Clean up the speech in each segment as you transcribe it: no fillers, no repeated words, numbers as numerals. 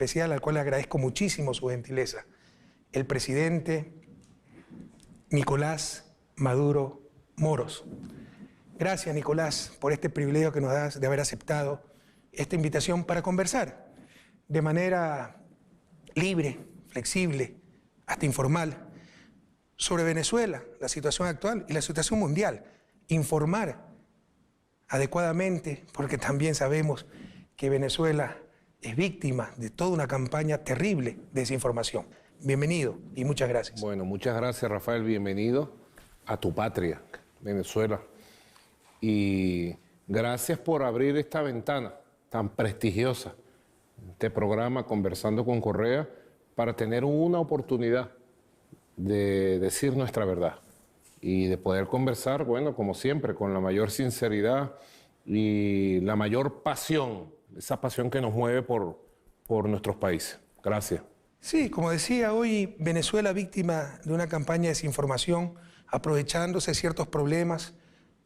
especial al cual le agradezco muchísimo su gentileza, el presidente Nicolás Maduro Moros. Gracias, Nicolás, por este privilegio que nos das de haber aceptado esta invitación para conversar de manera libre, flexible, hasta informal, sobre Venezuela, la situación actual y la situación mundial. Informar adecuadamente, porque también sabemos que Venezuela es víctima de toda una campaña terrible de desinformación. Bienvenido y muchas gracias. Bueno, muchas gracias, Rafael. Bienvenido a tu patria, Venezuela. Y gracias por abrir esta ventana tan prestigiosa, este programa Conversando con Correa, para tener una oportunidad de decir nuestra verdad y de poder conversar, bueno, como siempre, con la mayor sinceridad y la mayor pasión, esa pasión que nos mueve por nuestros países. Gracias. Sí, como decía, hoy Venezuela víctima de una campaña de desinformación, aprovechándose de ciertos problemas,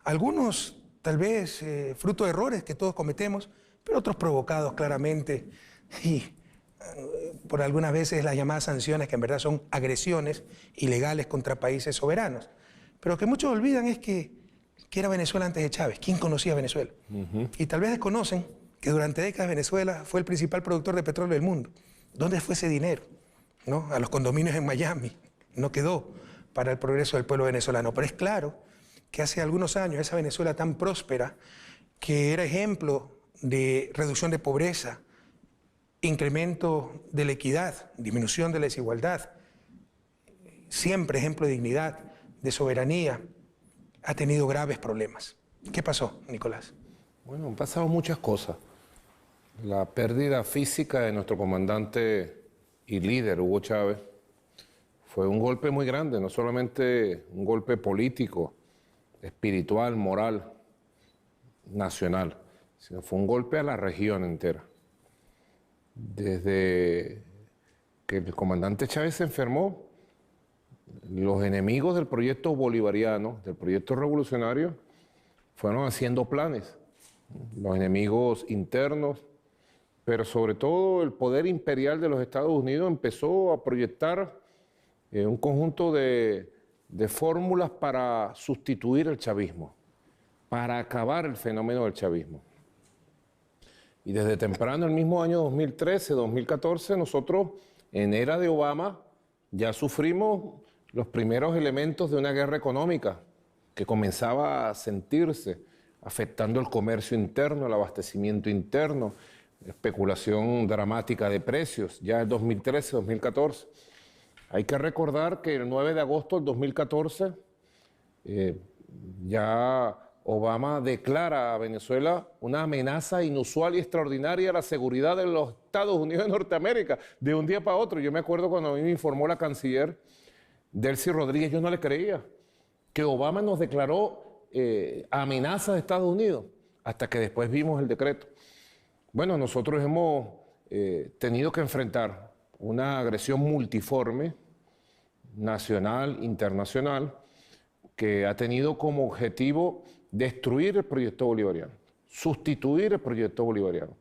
algunos tal vez fruto de errores que todos cometemos, pero otros provocados claramente y por algunas veces las llamadas sanciones, que en verdad son agresiones ilegales contra países soberanos. Pero que muchos olvidan es que era Venezuela antes de Chávez. ¿Quién conocía a Venezuela? Y tal vez desconocen que durante décadas Venezuela fue el principal productor de petróleo del mundo. ¿Dónde fue ese dinero? ¿No? A los condominios en Miami. No quedó para el progreso del pueblo venezolano. Pero es claro que hace algunos años esa Venezuela tan próspera, que era ejemplo de reducción de pobreza, incremento de la equidad, disminución de la desigualdad, siempre ejemplo de dignidad, de soberanía, ha tenido graves problemas. ¿Qué pasó, Nicolás? Bueno, han pasado muchas cosas. La pérdida física de nuestro comandante y líder, Hugo Chávez, fue un golpe muy grande, no solamente un golpe político, espiritual, moral, nacional, sino fue un golpe a la región entera. Desde que el comandante Chávez se enfermó, los enemigos del proyecto bolivariano, del proyecto revolucionario, fueron haciendo planes. Los enemigos internos, pero sobre todo el poder imperial de los Estados Unidos empezó a proyectar un conjunto de fórmulas para sustituir el chavismo, para acabar el fenómeno del chavismo. Y desde temprano, el mismo año 2013, 2014, nosotros en era de Obama ya sufrimos los primeros elementos de una guerra económica que comenzaba a sentirse, afectando el comercio interno, el abastecimiento interno, especulación dramática de precios, ya en 2013, 2014. Hay que recordar que el 9 de agosto del 2014 ya Obama declara a Venezuela una amenaza inusual y extraordinaria a la seguridad de los Estados Unidos de Norteamérica, de un día para otro. Yo me acuerdo cuando a mí me informó la canciller Delcy Rodríguez, yo no le creía, que Obama nos declaró amenaza de Estados Unidos, hasta que después vimos el decreto. Bueno, nosotros hemos tenido que enfrentar una agresión multiforme, nacional, internacional, que ha tenido como objetivo destruir el proyecto bolivariano, sustituir el proyecto bolivariano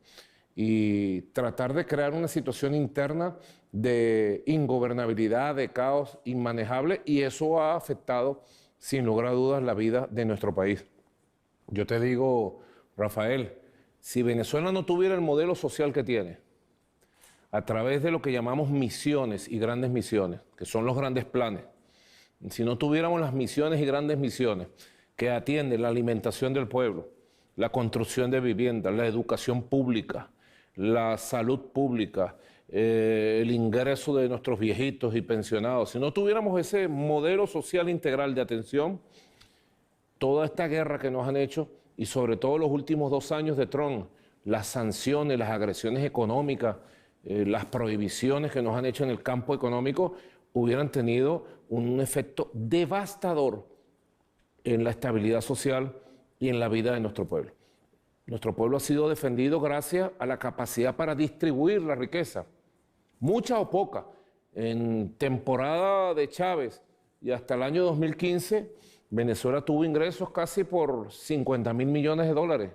y tratar de crear una situación interna de ingobernabilidad, de caos inmanejable, y eso ha afectado, sin lugar a dudas, la vida de nuestro país. Yo te digo, Rafael, si Venezuela no tuviera el modelo social que tiene, a través de lo que llamamos misiones y grandes misiones, que son los grandes planes, si no tuviéramos las misiones y grandes misiones que atienden la alimentación del pueblo, la construcción de viviendas, la educación pública, la salud pública, el ingreso de nuestros viejitos y pensionados, si no tuviéramos ese modelo social integral de atención, toda esta guerra que nos han hecho, y sobre todo los últimos 2 años de Trump, las sanciones, las agresiones económicas, las prohibiciones que nos han hecho en el campo económico, hubieran tenido un efecto devastador en la estabilidad social y en la vida de nuestro pueblo. Nuestro pueblo ha sido defendido gracias a la capacidad para distribuir la riqueza, mucha o poca. En temporada de Chávez y hasta el año 2015, Venezuela tuvo ingresos casi por 50.000 millones de dólares.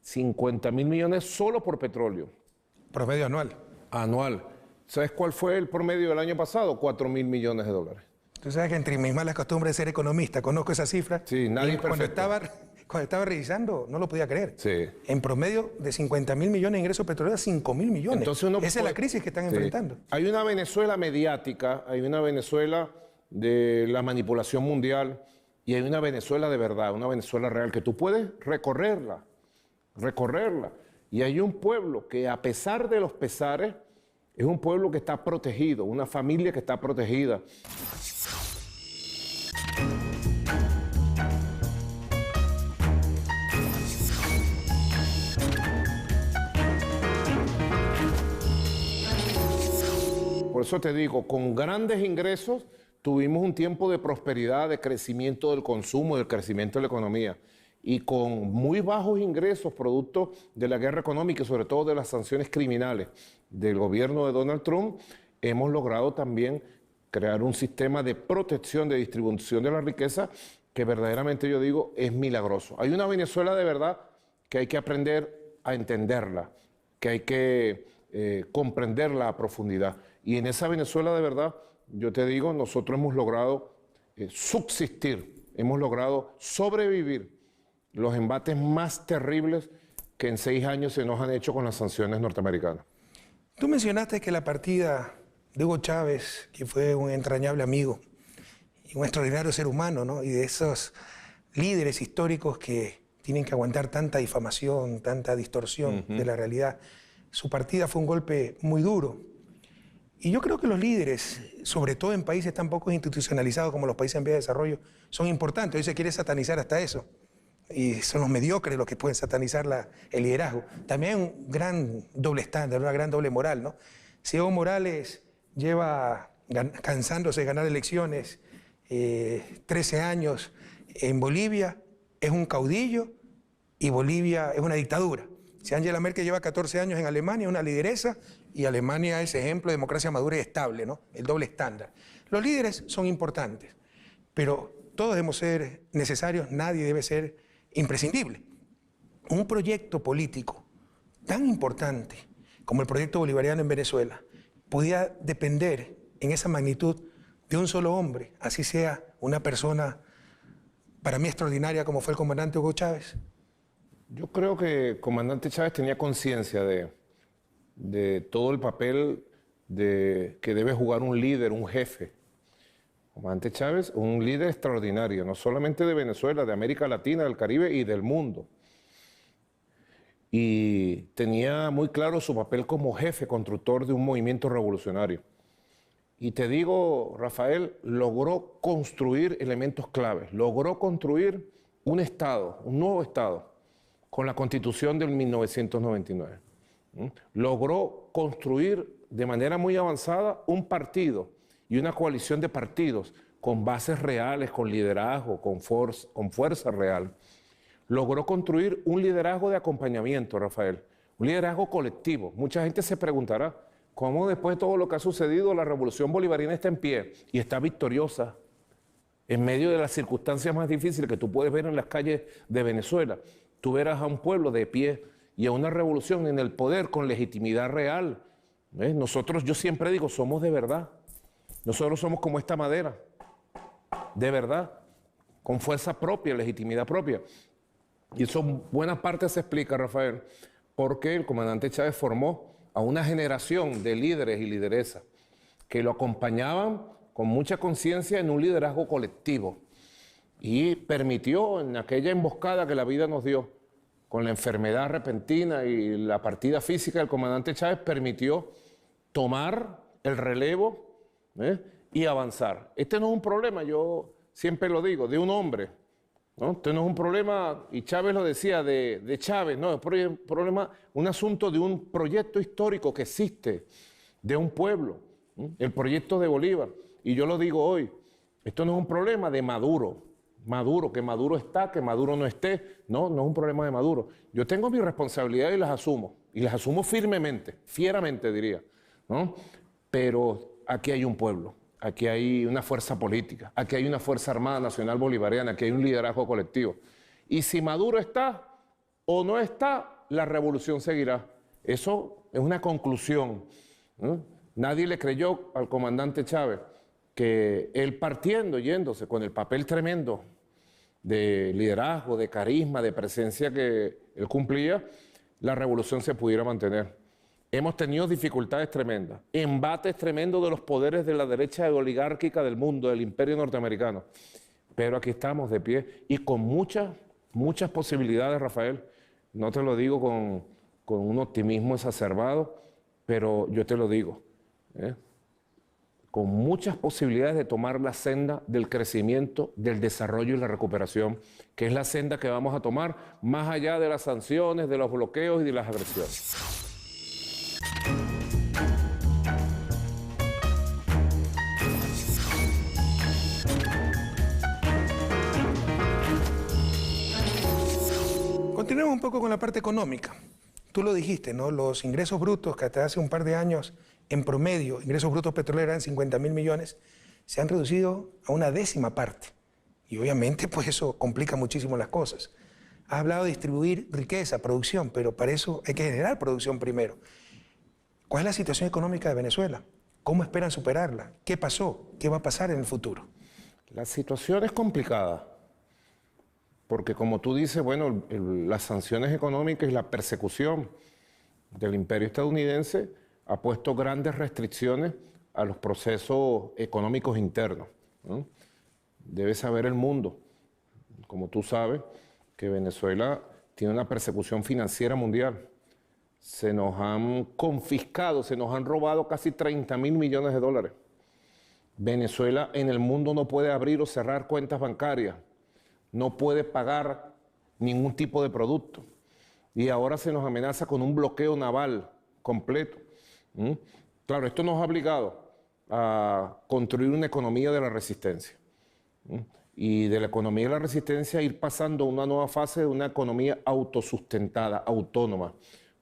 50.000 millones solo por petróleo. Promedio anual. anual. ¿Sabes cuál fue el promedio del año pasado? 4.000 millones de dólares. Tú sabes que entre mis malas costumbres de ser economista, conozco esa cifra. Sí, nadie es cuando perfecto. cuando estaba revisando, no lo podía creer. Sí. En promedio, de 50.000 millones de ingresos petroleros, 5.000 millones. Entonces uno Esa es puede- la crisis que están Sí. enfrentando. Hay una Venezuela mediática, hay una Venezuela de la manipulación mundial y hay una Venezuela de verdad, una Venezuela real, que tú puedes recorrerla. Y hay un pueblo que, a pesar de los pesares, es un pueblo que está protegido, una familia que está protegida. Por eso te digo, con grandes ingresos tuvimos un tiempo de prosperidad, de crecimiento del consumo, del crecimiento de la economía. Y con muy bajos ingresos, producto de la guerra económica y sobre todo de las sanciones criminales del gobierno de Donald Trump, hemos logrado también crear un sistema de protección, de distribución de la riqueza que verdaderamente yo digo es milagroso. Hay una Venezuela de verdad que hay que aprender a entenderla, que hay que comprenderla a profundidad. Y en esa Venezuela de verdad, yo te digo, nosotros hemos logrado subsistir, hemos logrado sobrevivir los embates más terribles que en 6 años se nos han hecho con las sanciones norteamericanas. Tú mencionaste que la partida de Hugo Chávez, que fue un entrañable amigo y un extraordinario ser humano, ¿no? Y de esos líderes históricos que tienen que aguantar tanta difamación, tanta distorsión de la realidad, su partida fue un golpe muy duro. Y yo creo que los líderes, sobre todo en países tan poco institucionalizados como los países en vías de desarrollo, son importantes. Hoy se quiere satanizar hasta eso. Y son los mediocres los que pueden satanizar el liderazgo. También hay un gran doble estándar, una gran doble moral, ¿no? Si Evo Morales lleva cansándose de ganar elecciones 13 años en Bolivia, es un caudillo y Bolivia es una dictadura. Si Angela Merkel lleva 14 años en Alemania, es una lideresa, y Alemania es ejemplo de democracia madura y estable, ¿no? El doble estándar. Los líderes son importantes, pero todos debemos ser necesarios, nadie debe ser imprescindible. Un proyecto político tan importante como el proyecto bolivariano en Venezuela podía depender en esa magnitud de un solo hombre, así sea una persona para mí extraordinaria como fue el comandante Hugo Chávez. Yo creo que el comandante Chávez tenía conciencia de todo el papel que debe jugar un líder, un jefe. Comandante Chávez, un líder extraordinario, no solamente de Venezuela, de América Latina, del Caribe y del mundo. Y tenía muy claro su papel como jefe, constructor de un movimiento revolucionario. Y te digo, Rafael, logró construir elementos claves, logró construir un Estado, un nuevo Estado, con la Constitución del 1999. Logró construir de manera muy avanzada un partido y una coalición de partidos con bases reales, con liderazgo, con fuerza real. Logró construir un liderazgo de acompañamiento, Rafael, un liderazgo colectivo. Mucha gente se preguntará, ¿cómo después de todo lo que ha sucedido la revolución bolivariana está en pie y está victoriosa en medio de las circunstancias más difíciles que tú puedes ver en las calles de Venezuela? Tú verás a un pueblo de pie y a una revolución en el poder con legitimidad real. Nosotros, yo siempre digo, somos de verdad. Nosotros somos como esta madera, de verdad, con fuerza propia, legitimidad propia. Y eso en buena parte se explica, Rafael, porque el comandante Chávez formó a una generación de líderes y lideresas que lo acompañaban con mucha conciencia en un liderazgo colectivo y permitió en aquella emboscada que la vida nos dio, con la enfermedad repentina y la partida física del comandante Chávez, permitió tomar el relevo y avanzar. Este no es un problema, yo siempre lo digo, de un hombre, ¿no? Este no es un problema, y Chávez lo decía, de Chávez, no, es un problema, un asunto de un proyecto histórico que existe, de un pueblo, el proyecto de Bolívar. Y yo lo digo hoy, esto no es un problema de Maduro, que Maduro está, que Maduro no esté, no es un problema de Maduro. Yo tengo mi responsabilidad y las asumo firmemente, fieramente diría, ¿no? Pero aquí hay un pueblo, aquí hay una fuerza política, aquí hay una fuerza armada nacional bolivariana, aquí hay un liderazgo colectivo. Y si Maduro está o no está, la revolución seguirá. Eso es una conclusión ¿Mm? Nadie le creyó al comandante Chávez que él partiendo, yéndose con el papel tremendo de liderazgo, de carisma, de presencia que él cumplía, la revolución se pudiera mantener. Hemos tenido dificultades tremendas, embates tremendos de los poderes de la derecha oligárquica del mundo, del imperio norteamericano. Pero aquí estamos de pie y con muchas posibilidades, Rafael. No te lo digo con un optimismo exacerbado, pero yo te lo digo, con muchas posibilidades de tomar la senda del crecimiento, del desarrollo y la recuperación, que es la senda que vamos a tomar más allá de las sanciones, de los bloqueos y de las agresiones. Continuemos un poco con la parte económica. Tú lo dijiste, ¿no? Los ingresos brutos que hasta hace un par de años, en promedio, ingresos brutos petroleros eran 50.000 millones, se han reducido a una décima parte. Y obviamente, pues eso complica muchísimo las cosas. Has hablado de distribuir riqueza, producción, pero para eso hay que generar producción primero. ¿Cuál es la situación económica de Venezuela? ¿Cómo esperan superarla? ¿Qué pasó? ¿Qué va a pasar en el futuro? La situación es complicada, porque como tú dices, bueno, las sanciones económicas y la persecución del imperio estadounidense ha puesto grandes restricciones a los procesos económicos internos, ¿no? Debe saber el mundo, como tú sabes, que Venezuela tiene una persecución financiera mundial. Se nos han confiscado, se nos han robado casi 30.000 millones de dólares. Venezuela en el mundo no puede abrir o cerrar cuentas bancarias, no puede pagar ningún tipo de producto. Y ahora se nos amenaza con un bloqueo naval completo. Claro, esto nos ha obligado a construir una economía de la resistencia. Y de la economía de la resistencia ir pasando a una nueva fase de una economía autosustentada, autónoma.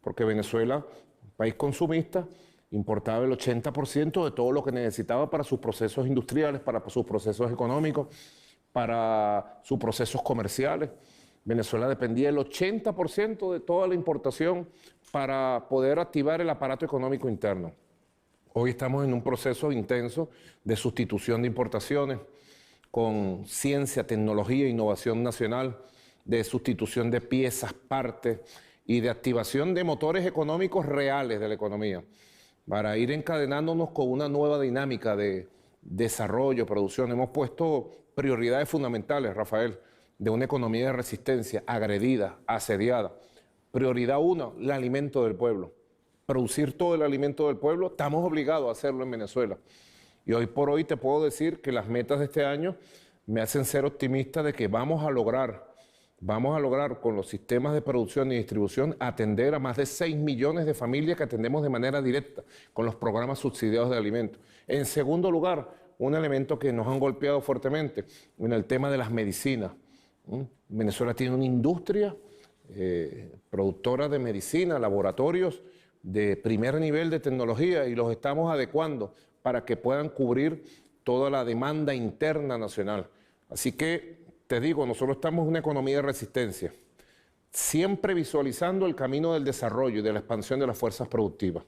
Porque Venezuela, un país consumista, importaba el 80% de todo lo que necesitaba para sus procesos industriales, para sus procesos económicos, para sus procesos comerciales. Venezuela dependía del 80% de toda la importación para poder activar el aparato económico interno. Hoy estamos en un proceso intenso de sustitución de importaciones con ciencia, tecnología e innovación nacional, de sustitución de piezas, partes y de activación de motores económicos reales de la economía, para ir encadenándonos con una nueva dinámica de desarrollo, producción. Hemos puesto prioridades fundamentales, Rafael, de una economía de resistencia, agredida, asediada. Prioridad 1, el alimento del pueblo. Producir todo el alimento del pueblo, estamos obligados a hacerlo en Venezuela. Y hoy por hoy te puedo decir que las metas de este año me hacen ser optimista de que vamos a lograr con los sistemas de producción y distribución atender a más de 6 millones de familias que atendemos de manera directa con los programas subsidiados de alimentos. En segundo lugar, un elemento que nos han golpeado fuertemente en el tema de las medicinas. Venezuela tiene una industria productora de medicina, laboratorios de primer nivel de tecnología y los estamos adecuando para que puedan cubrir toda la demanda interna nacional. Así que, te digo, nosotros estamos en una economía de resistencia, siempre visualizando el camino del desarrollo y de la expansión de las fuerzas productivas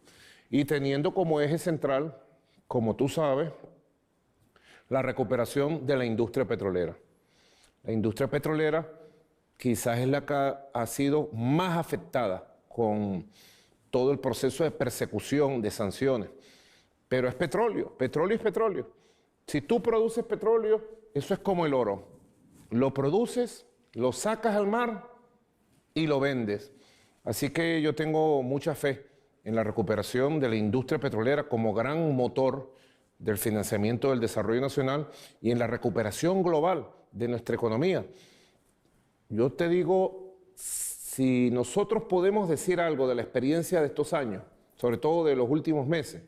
y teniendo como eje central, como tú sabes, la recuperación de la industria petrolera. La industria petrolera quizás es la que ha sido más afectada con todo el proceso de persecución, de sanciones. Pero es petróleo, petróleo es petróleo. Si tú produces petróleo, eso es como el oro. Lo produces, lo sacas al mar y lo vendes. Así que yo tengo mucha fe en la recuperación de la industria petrolera como gran motor del financiamiento del desarrollo nacional y en la recuperación global de nuestra economía. Yo te digo, si nosotros podemos decir algo de la experiencia de estos años, sobre todo de los últimos meses,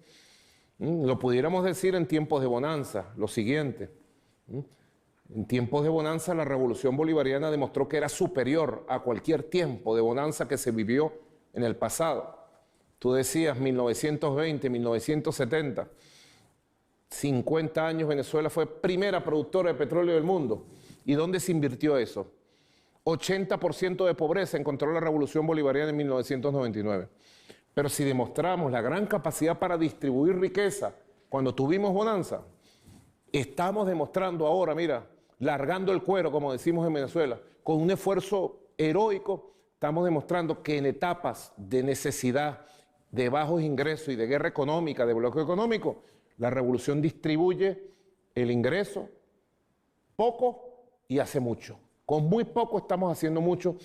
lo pudiéramos decir en tiempos de bonanza, lo siguiente. En tiempos de bonanza la revolución bolivariana demostró que era superior a cualquier tiempo de bonanza que se vivió en el pasado. Tú decías 1920, 1970, 50 años Venezuela fue primera productora de petróleo del mundo. ¿Y dónde se invirtió eso? 80% de pobreza encontró la revolución bolivariana en 1999. Pero si demostramos la gran capacidad para distribuir riqueza cuando tuvimos bonanza, estamos demostrando ahora, mira, largando el cuero, como decimos en Venezuela, con un esfuerzo heroico, estamos demostrando que en etapas de necesidad, de bajos ingresos y de guerra económica, de bloqueo económico, la revolución distribuye el ingreso poco y hace mucho. Con muy poco estamos haciendo mucho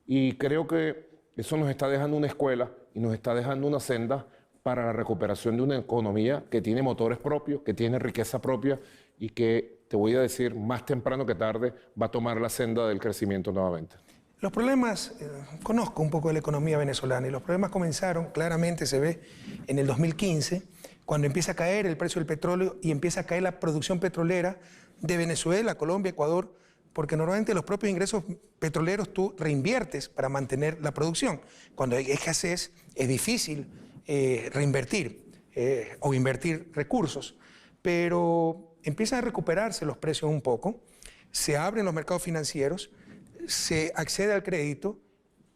y creo que eso nos está dejando una escuela y nos está dejando una senda para la recuperación de una economía que tiene motores propios, que tiene riqueza propia y que, te voy a decir, más temprano que tarde va a tomar la senda del crecimiento nuevamente. Los problemas, conozco un poco de la economía venezolana y los problemas comenzaron, claramente se ve, en el 2015, cuando empieza a caer el precio del petróleo y empieza a caer la producción petrolera de Venezuela, Colombia, Ecuador, porque normalmente los propios ingresos petroleros tú reinviertes para mantener la producción. Cuando hay escasez es difícil reinvertir o invertir recursos, pero empiezan a recuperarse los precios un poco, se abren los mercados financieros, se accede al crédito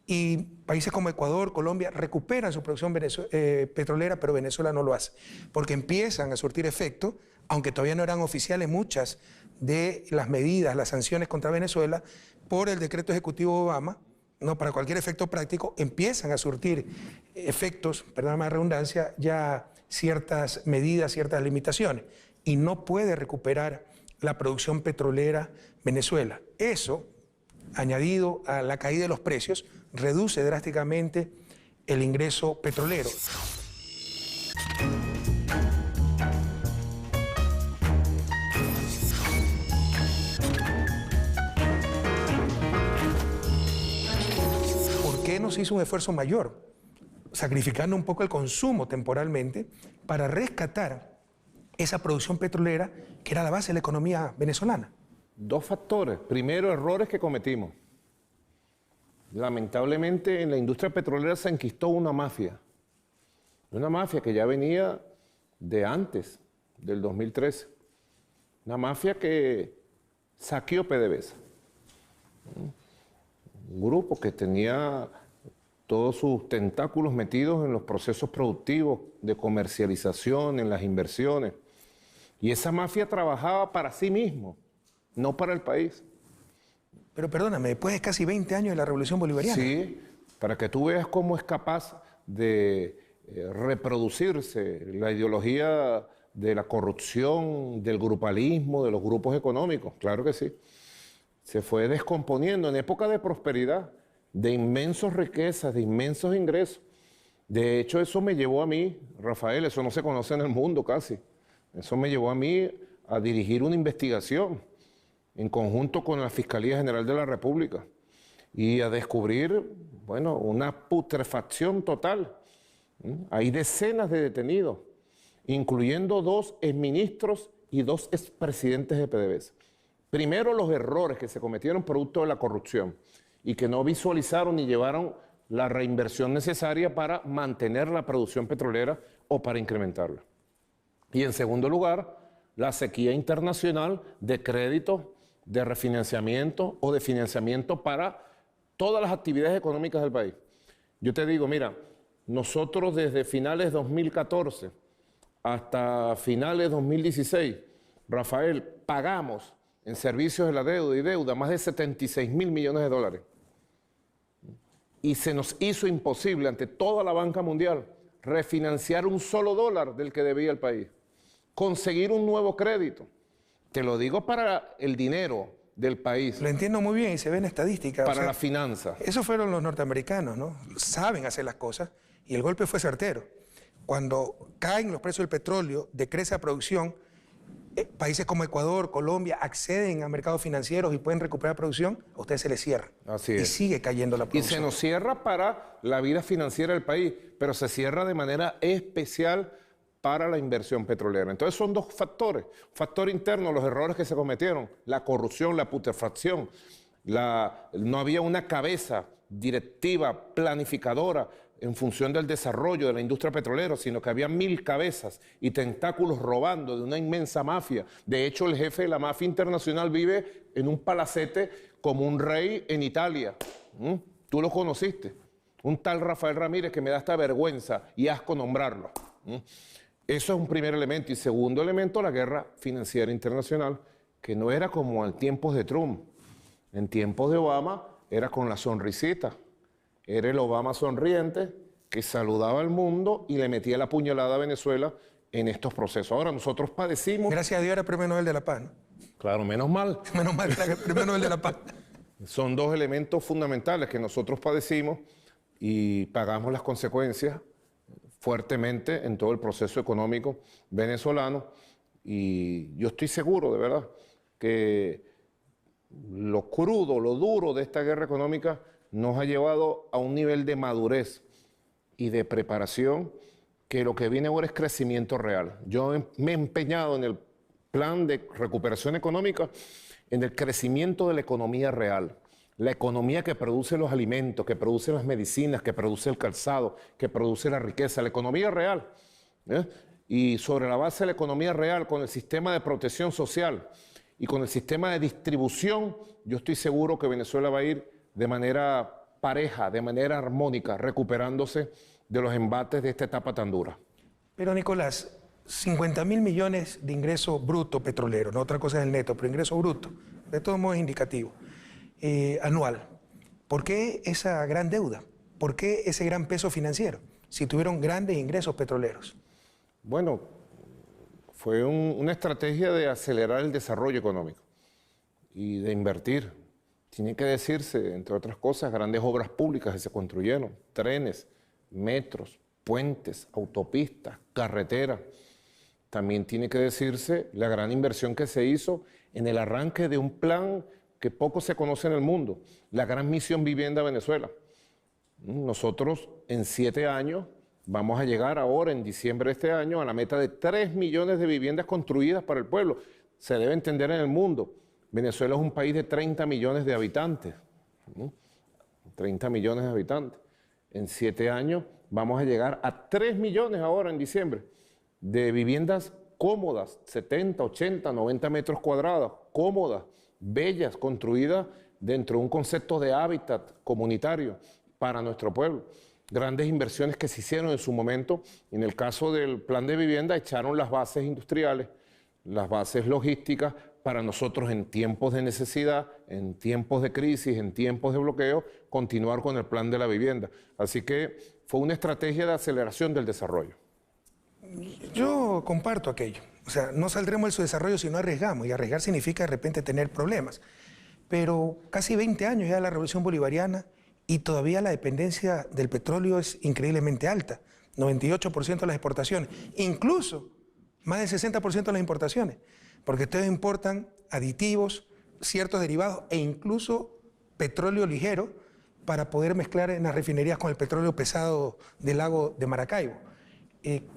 y países como Ecuador, Colombia recuperan su producción petrolera, pero Venezuela no lo hace, porque empiezan a surtir efecto, aunque todavía no eran oficiales muchas de las medidas, las sanciones contra Venezuela, por el decreto ejecutivo Obama, no para cualquier efecto práctico, empiezan a surtir efectos, perdóname la redundancia, ya ciertas medidas, ciertas limitaciones, y no puede recuperar la producción petrolera Venezuela. Eso, añadido a la caída de los precios, reduce drásticamente el ingreso petrolero. ¿Por qué no se hizo un esfuerzo mayor, sacrificando un poco el consumo temporalmente para rescatar esa producción petrolera que era la base de la economía venezolana? Dos factores. Primero, errores que cometimos. Lamentablemente en la industria petrolera se enquistó una mafia que ya venía de antes, del 2013. Una mafia que saqueó PDVSA. Un grupo que tenía todos sus tentáculos metidos en los procesos productivos de comercialización, en las inversiones. Y esa mafia trabajaba para sí mismo, no para el país. Pero perdóname, después de casi 20 años de la Revolución Bolivariana. Sí, para que tú veas cómo es capaz de reproducirse la ideología de la corrupción, del grupalismo, de los grupos económicos. Claro que sí. Se fue descomponiendo en época de prosperidad, de inmensas riquezas, de inmensos ingresos. De hecho, eso me llevó a mí, Rafael, eso no se conoce en el mundo casi. Eso me llevó a mí a dirigir una investigación en conjunto con la Fiscalía General de la República y a descubrir, bueno, una putrefacción total. Hay decenas de detenidos, incluyendo 2 exministros y 2 expresidentes de PDVSA. Primero, los errores que se cometieron producto de la corrupción y que no visualizaron ni llevaron la reinversión necesaria para mantener la producción petrolera o para incrementarla. Y en segundo lugar, la sequía internacional de créditos, de refinanciamiento o de financiamiento para todas las actividades económicas del país. Yo te digo, mira, nosotros desde finales de 2014 hasta finales de 2016, Rafael, pagamos en servicios de la deuda y deuda más de 76.000 millones de dólares. Y se nos hizo imposible ante toda la banca mundial refinanciar un solo dólar del que debía el país. Conseguir un nuevo crédito. Te lo digo para el dinero del país. Lo entiendo muy bien y se ve en estadísticas. Para la finanza. Esos fueron los norteamericanos, ¿no? Saben hacer las cosas y el golpe fue certero. Cuando caen los precios del petróleo, decrece la producción, países como Ecuador, Colombia acceden a mercados financieros y pueden recuperar producción, a ustedes se les cierra. Así es. Y sigue cayendo la producción. Y se nos cierra para la vida financiera del país, pero se cierra de manera especial para la inversión petrolera. Entonces son 2 factores. Factor interno, los errores que se cometieron, la corrupción, la putrefacción, no había una cabeza directiva, planificadora en función del desarrollo de la industria petrolera, sino que había 1000 cabezas y tentáculos robando de una inmensa mafia. De hecho, el jefe de la mafia internacional vive en un palacete como un rey en Italia. Tú lo conociste. Un tal Rafael Ramírez que me da esta vergüenza y asco nombrarlo. Eso es un primer elemento. Y segundo elemento, la guerra financiera internacional, que no era como en tiempos de Trump. En tiempos de Obama era con la sonrisita. Era el Obama sonriente que saludaba al mundo y le metía la puñalada a Venezuela en estos procesos. Ahora nosotros padecimos... Gracias a Dios era Premio Nobel de la Paz, ¿no? Claro, menos mal. Menos mal que era el Premio Nobel de la Paz. Son dos elementos fundamentales que nosotros padecimos y pagamos las consecuencias fuertemente en todo el proceso económico venezolano. Y yo estoy seguro, de verdad, que lo crudo, lo duro de esta guerra económica nos ha llevado a un nivel de madurez y de preparación que lo que viene ahora es crecimiento real. Yo me he empeñado en el plan de recuperación económica, en el crecimiento de la economía real. La economía que produce los alimentos, que produce las medicinas, que produce el calzado, que produce la riqueza, la economía real. Y sobre la base de la economía real, con el sistema de protección social y con el sistema de distribución, yo estoy seguro que Venezuela va a ir de manera pareja, de manera armónica, recuperándose de los embates de esta etapa tan dura. Pero Nicolás, 50.000 millones de ingreso bruto petrolero, no otra cosa es el neto, pero ingreso bruto, de todos modos es indicativo, anual. ¿Por qué esa gran deuda? ¿Por qué ese gran peso financiero? Si tuvieron grandes ingresos petroleros. Bueno, fue una estrategia de acelerar el desarrollo económico y de invertir. Tiene que decirse, entre otras cosas, grandes obras públicas que se construyeron, trenes, metros, puentes, autopistas, carreteras. También tiene que decirse la gran inversión que se hizo en el arranque de un plan que poco se conoce en el mundo, la Gran Misión Vivienda Venezuela. Nosotros en 7 años vamos a llegar ahora, en diciembre de este año, a la meta de 3 millones de viviendas construidas para el pueblo. Se debe entender en el mundo. Venezuela es un país de 30 millones de habitantes. 30 millones de habitantes. En 7 años vamos a llegar a 3 millones ahora en diciembre de viviendas cómodas, 70, 80, 90 metros cuadrados, cómodas, bellas, construidas dentro de un concepto de hábitat comunitario para nuestro pueblo. Grandes inversiones que se hicieron en su momento. En el caso del plan de vivienda, echaron las bases industriales, las bases logísticas, para nosotros en tiempos de necesidad, en tiempos de crisis, en tiempos de bloqueo, continuar con el plan de la vivienda. Así que fue una estrategia de aceleración del desarrollo. Yo comparto aquello. O sea, no saldremos de su desarrollo si no arriesgamos, y arriesgar significa de repente tener problemas. Pero casi 20 años ya de la Revolución Bolivariana y todavía la dependencia del petróleo es increíblemente alta. 98% de las exportaciones, incluso más del 60% de las importaciones, porque ustedes importan aditivos, ciertos derivados e incluso petróleo ligero para poder mezclar en las refinerías con el petróleo pesado del lago de Maracaibo.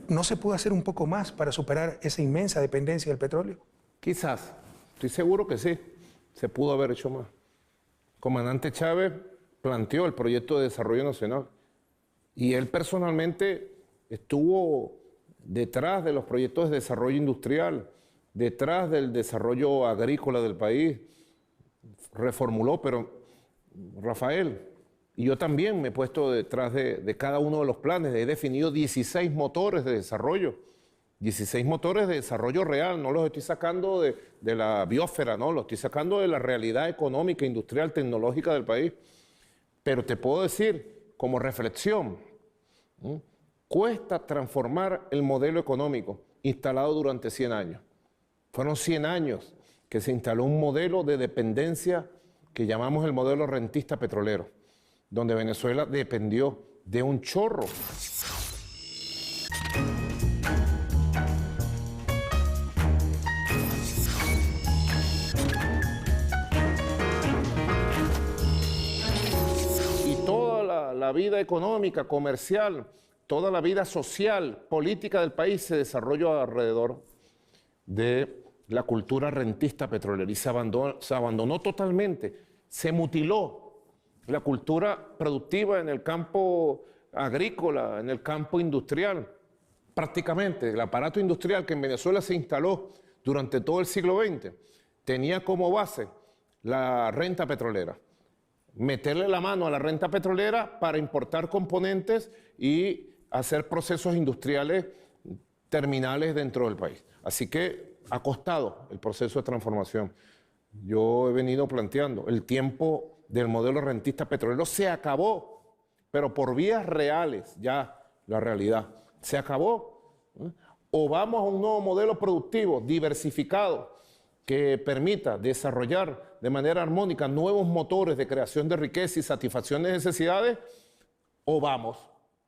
¿No se pudo hacer un poco más para superar esa inmensa dependencia del petróleo? Quizás, estoy seguro que sí, se pudo haber hecho más. El comandante Chávez planteó el proyecto de desarrollo nacional y él personalmente estuvo detrás de los proyectos de desarrollo industrial, detrás del desarrollo agrícola del país, reformuló, pero Rafael, y yo también me he puesto detrás de cada uno de los planes, he definido 16 motores de desarrollo, 16 motores de desarrollo real, no los estoy sacando de la biosfera, no, los estoy sacando de la realidad económica, industrial, tecnológica del país. Pero te puedo decir, como reflexión, cuesta transformar el modelo económico instalado durante 100 años. Fueron 100 años que se instaló un modelo de dependencia que llamamos el modelo rentista petrolero, donde Venezuela dependió de un chorro. Y toda la vida económica, comercial, toda la vida social, política del país se desarrolló alrededor de la cultura rentista petrolera y se abandonó totalmente, se mutiló la cultura productiva en el campo agrícola, en el campo industrial. Prácticamente el aparato industrial que en Venezuela se instaló durante todo el siglo XX tenía como base la renta petrolera. meterle la mano a la renta petrolera para importar componentes y hacer procesos industriales terminales dentro del país. Así que ha costado el proceso de transformación. Yo he venido planteando, el tiempo del modelo rentista petrolero se acabó, pero por vías reales, ya la realidad, se acabó. O vamos a un nuevo modelo productivo, diversificado, que permita desarrollar de manera armónica nuevos motores de creación de riqueza y satisfacción de necesidades, o vamos.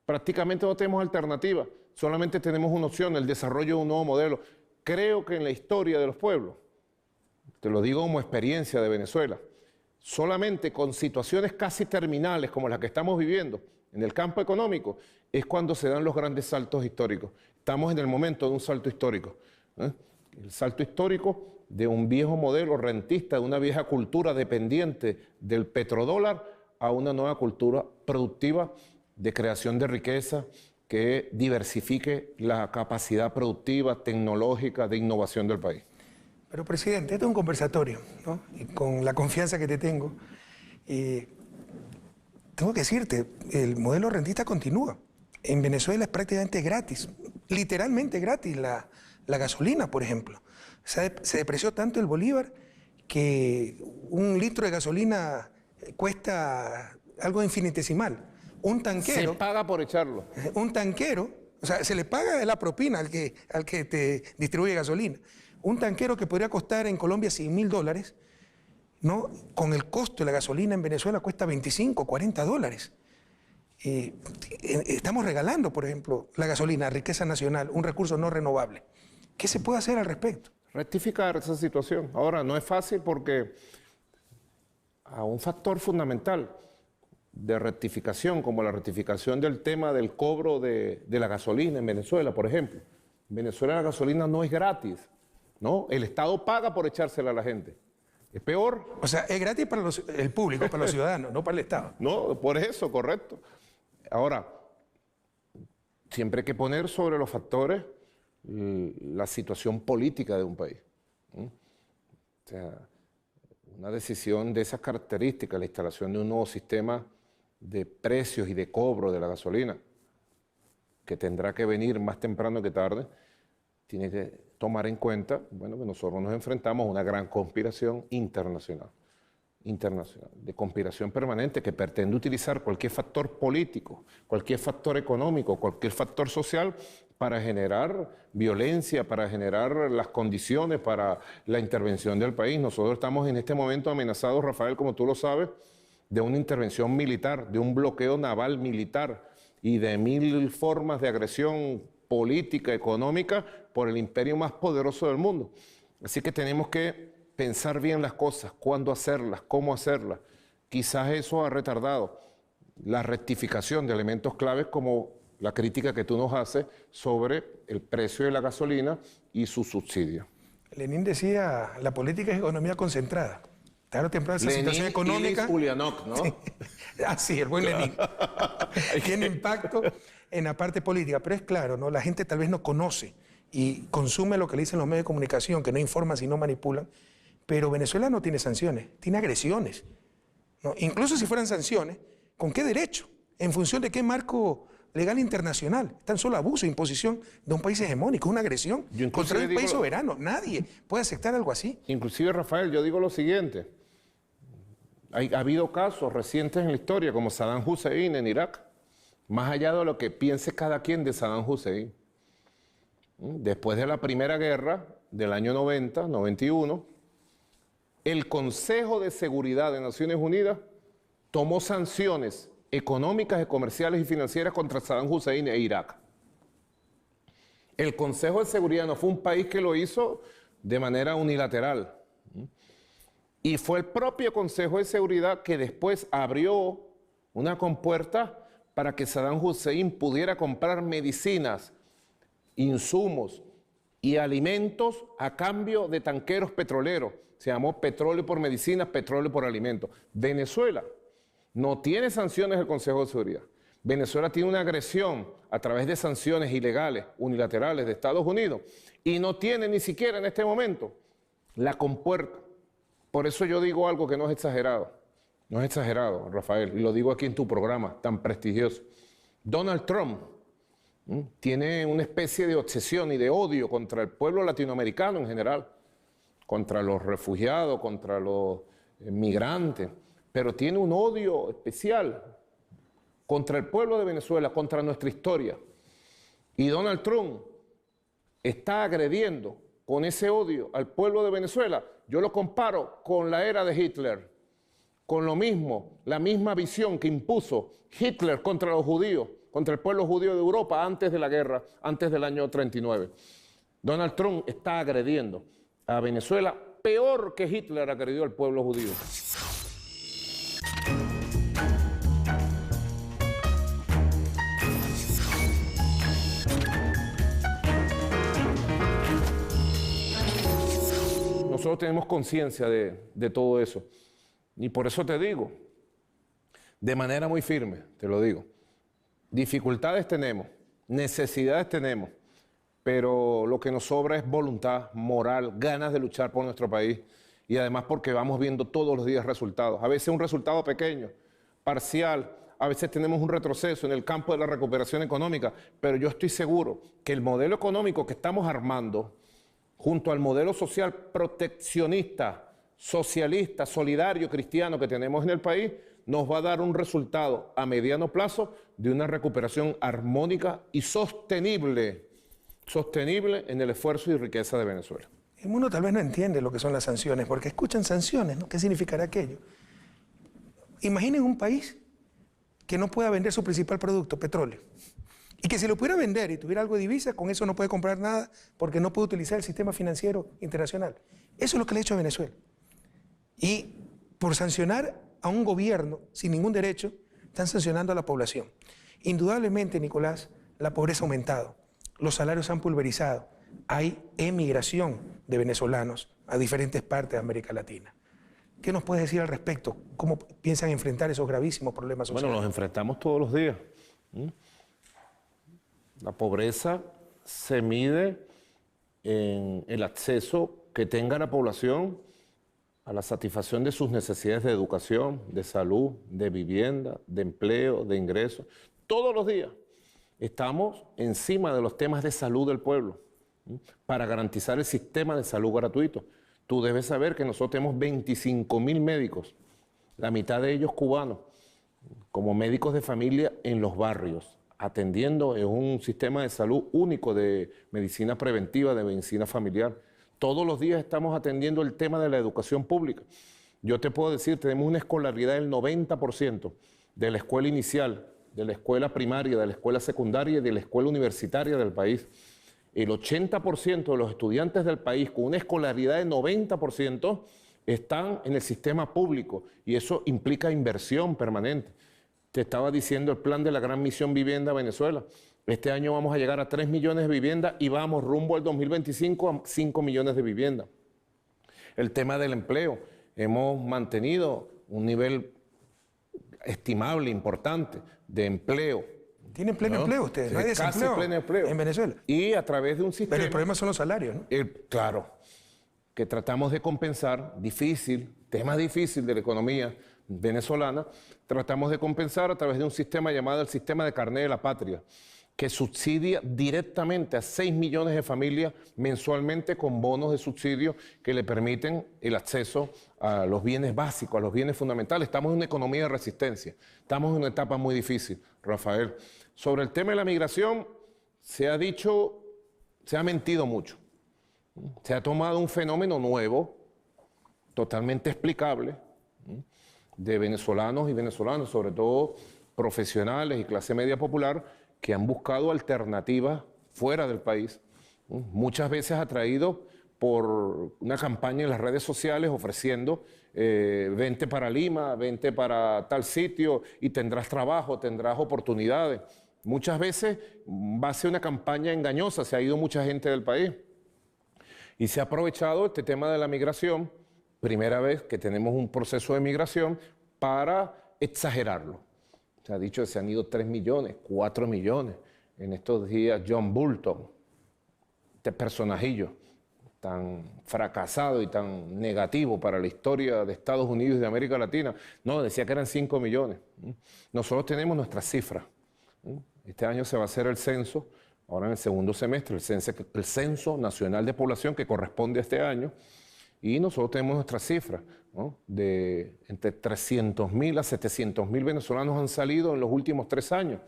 Prácticamente no tenemos alternativa, solamente tenemos una opción, el desarrollo de un nuevo modelo. Creo que en la historia de los pueblos, te lo digo como experiencia de Venezuela, solamente con situaciones casi terminales como las que estamos viviendo en el campo económico, es cuando se dan los grandes saltos históricos. Estamos en el momento de un salto histórico. El salto histórico de un viejo modelo rentista, de una vieja cultura dependiente del petrodólar, a una nueva cultura productiva de creación de riqueza que diversifique la capacidad productiva, tecnológica, de innovación del país. Pero, presidente, este es un conversatorio, ¿no? Y con la confianza que te tengo, tengo que decirte, el modelo rentista continúa. En Venezuela es prácticamente gratis, literalmente gratis la gasolina, por ejemplo. Se depreció tanto el bolívar que un litro de gasolina cuesta algo infinitesimal. Un tanquero... Se paga por echarlo. Un tanquero, o sea, se le paga la propina al que te distribuye gasolina. Un tanquero que podría costar en Colombia $100.000, ¿no? Con el costo de la gasolina en Venezuela cuesta 25, 40 dólares. Estamos regalando, por ejemplo, la gasolina, riqueza nacional, un recurso no renovable. ¿Qué se puede hacer al respecto? Rectificar esa situación. Ahora, no es fácil porque a un factor fundamental de rectificación, como la rectificación del tema del cobro de la gasolina en Venezuela, por ejemplo. En Venezuela la gasolina no es gratis, ¿no? El Estado paga por echársela a la gente. Es peor. O sea, es gratis para el público, para los ciudadanos, no para el Estado. No, por eso, correcto. Ahora, siempre hay que poner sobre los factores la situación política de un país. O sea, una decisión de esas características, la instalación de un nuevo sistema de precios y de cobro de la gasolina, que tendrá que venir más temprano que tarde, tiene que tomar en cuenta, bueno, que nosotros nos enfrentamos a una gran conspiración internacional, de conspiración permanente que pretende utilizar cualquier factor político, cualquier factor económico, cualquier factor social para generar violencia, para generar las condiciones para la intervención del país. Nosotros estamos en este momento amenazados, Rafael, como tú lo sabes, de una intervención militar, de un bloqueo naval militar y de 1000 formas de agresión política, económica, por el imperio más poderoso del mundo. Así que tenemos que pensar bien las cosas, cuándo hacerlas, cómo hacerlas. Quizás eso ha retardado la rectificación de elementos claves como la crítica que tú nos haces sobre el precio de la gasolina y su subsidio. Lenin decía, la política es economía concentrada. Tarde o temprano esa situación económica... Ulianov, ¿no? Sí. Así, el buen Lenin. Tiene impacto en la parte política, pero es claro, ¿no? La gente tal vez no conoce y consume lo que le dicen los medios de comunicación, que no informan sino manipulan, pero Venezuela no tiene sanciones, tiene agresiones, ¿no? Incluso si fueran sanciones, ¿con qué derecho? ¿En función de qué marco legal internacional? Tan solo abuso e imposición de un país hegemónico, una agresión contra un país soberano. Nadie puede aceptar algo así. Inclusive, Rafael, yo digo lo siguiente. Ha habido casos recientes en la historia, como Saddam Hussein en Irak, más allá de lo que piense cada quien de Saddam Hussein. Después de la Primera Guerra, del año 90, 91, el Consejo de Seguridad de Naciones Unidas tomó sanciones económicas, comerciales y financieras contra Saddam Hussein e Irak. El Consejo de Seguridad no fue un país que lo hizo de manera unilateral. Y fue el propio Consejo de Seguridad que después abrió una compuerta para que Saddam Hussein pudiera comprar medicinas, insumos y alimentos a cambio de tanqueros petroleros. Se llamó petróleo por medicinas, petróleo por alimentos. Venezuela no tiene sanciones del Consejo de Seguridad. Venezuela tiene una agresión a través de sanciones ilegales, unilaterales de Estados Unidos, y no tiene ni siquiera en este momento la compuerta. Por eso yo digo algo que no es exagerado. No es exagerado, Rafael, y lo digo aquí en tu programa tan prestigioso. Donald Trump tiene una especie de obsesión y de odio contra el pueblo latinoamericano en general, contra los refugiados, contra los migrantes, pero tiene un odio especial contra el pueblo de Venezuela, contra nuestra historia. Y Donald Trump está agrediendo con ese odio al pueblo de Venezuela. Yo lo comparo con la era de Hitler, con lo mismo, la misma visión que impuso Hitler contra los judíos, contra el pueblo judío de Europa antes de la guerra, antes del año 39. Donald Trump está agrediendo a Venezuela peor que Hitler agredió al pueblo judío. Nosotros tenemos conciencia de todo eso. Y por eso te digo, de manera muy firme, te lo digo, dificultades tenemos, necesidades tenemos, pero lo que nos sobra es voluntad, moral, ganas de luchar por nuestro país y además porque vamos viendo todos los días resultados. A veces un resultado pequeño, parcial, a veces tenemos un retroceso en el campo de la recuperación económica, pero yo estoy seguro que el modelo económico que estamos armando, junto al modelo social proteccionista, socialista, solidario, cristiano que tenemos en el país, nos va a dar un resultado a mediano plazo de una recuperación armónica y sostenible en el esfuerzo y riqueza de Venezuela. El mundo tal vez no entiende lo que son las sanciones, porque escuchan sanciones, ¿no? ¿Qué significará aquello? Imaginen un país que no pueda vender su principal producto, petróleo, y que si lo pudiera vender y tuviera algo de divisa, con eso no puede comprar nada porque no puede utilizar el sistema financiero internacional. Eso es lo que le ha hecho a Venezuela. Y por sancionar a un gobierno sin ningún derecho, están sancionando a la población. Indudablemente, Nicolás, la pobreza ha aumentado, los salarios se han pulverizado, hay emigración de venezolanos a diferentes partes de América Latina. ¿Qué nos puedes decir al respecto? ¿Cómo piensan enfrentar esos gravísimos problemas sociales? Bueno, los enfrentamos todos los días. La pobreza se mide en el acceso que tenga la población a la satisfacción de sus necesidades de educación, de salud, de vivienda, de empleo, de ingresos. Todos los días estamos encima de los temas de salud del pueblo para garantizar el sistema de salud gratuito. Tú debes saber que nosotros tenemos 25.000 médicos, la mitad de ellos cubanos, como médicos de familia en los barrios, atendiendo en un sistema de salud único de medicina preventiva, de medicina familiar. Todos los días estamos atendiendo el tema de la educación pública. Yo te puedo decir, tenemos una escolaridad del 90% de la escuela inicial, de la escuela primaria, de la escuela secundaria y de la escuela universitaria del país. El 80% de los estudiantes del país con una escolaridad de 90% están en el sistema público y eso implica inversión permanente. Te estaba diciendo el plan de la Gran Misión Vivienda Venezuela. Este año vamos a llegar a 3 millones de viviendas y vamos rumbo al 2025 a 5 millones de viviendas. El tema del empleo. Hemos mantenido un nivel estimable, importante, de empleo. ¿Tienen pleno empleo ustedes? ¿No hay desempleo? Casi pleno empleo. En Venezuela. Y a través de un sistema... Pero el problema son los salarios, ¿no? Claro, que tratamos de compensar, tema difícil de la economía venezolana, tratamos de compensar a través de un sistema llamado el sistema de carné de la patria, que subsidia directamente a 6 millones de familias mensualmente con bonos de subsidio que le permiten el acceso a los bienes básicos, a los bienes fundamentales. Estamos en una economía de resistencia, estamos en una etapa muy difícil, Rafael. Sobre el tema de la migración, se ha mentido mucho. Se ha tomado un fenómeno nuevo, totalmente explicable, de venezolanos y venezolanas, sobre todo profesionales y clase media popular, que han buscado alternativas fuera del país, muchas veces atraídos por una campaña en las redes sociales ofreciendo vente para Lima, vente para tal sitio y tendrás trabajo, tendrás oportunidades. Muchas veces va a ser una campaña engañosa, se ha ido mucha gente del país y se ha aprovechado este tema de la migración, primera vez que tenemos un proceso de migración, para exagerarlo. Se ha dicho que se han ido 3 millones, 4 millones. En estos días, John Bolton, este personajillo, tan fracasado y tan negativo para la historia de Estados Unidos y de América Latina. No, decía que eran 5 millones. Nosotros tenemos nuestras cifras. Este año se va a hacer el censo, ahora en el segundo semestre, el Censo Nacional de Población que corresponde a este año, y nosotros tenemos nuestras cifras, ¿no? De entre 300.000 a 700.000 venezolanos han salido en los últimos 3 años.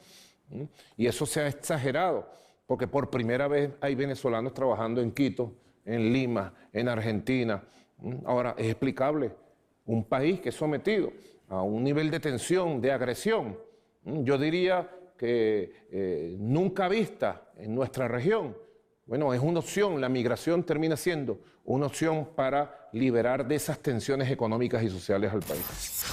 Y eso se ha exagerado, porque por primera vez hay venezolanos trabajando en Quito, en Lima, en Argentina. Ahora, es explicable, un país que es sometido a un nivel de tensión, de agresión, yo diría que nunca vista en nuestra región. Bueno, es una opción, la migración termina siendo una opción para liberar de esas tensiones económicas y sociales al país.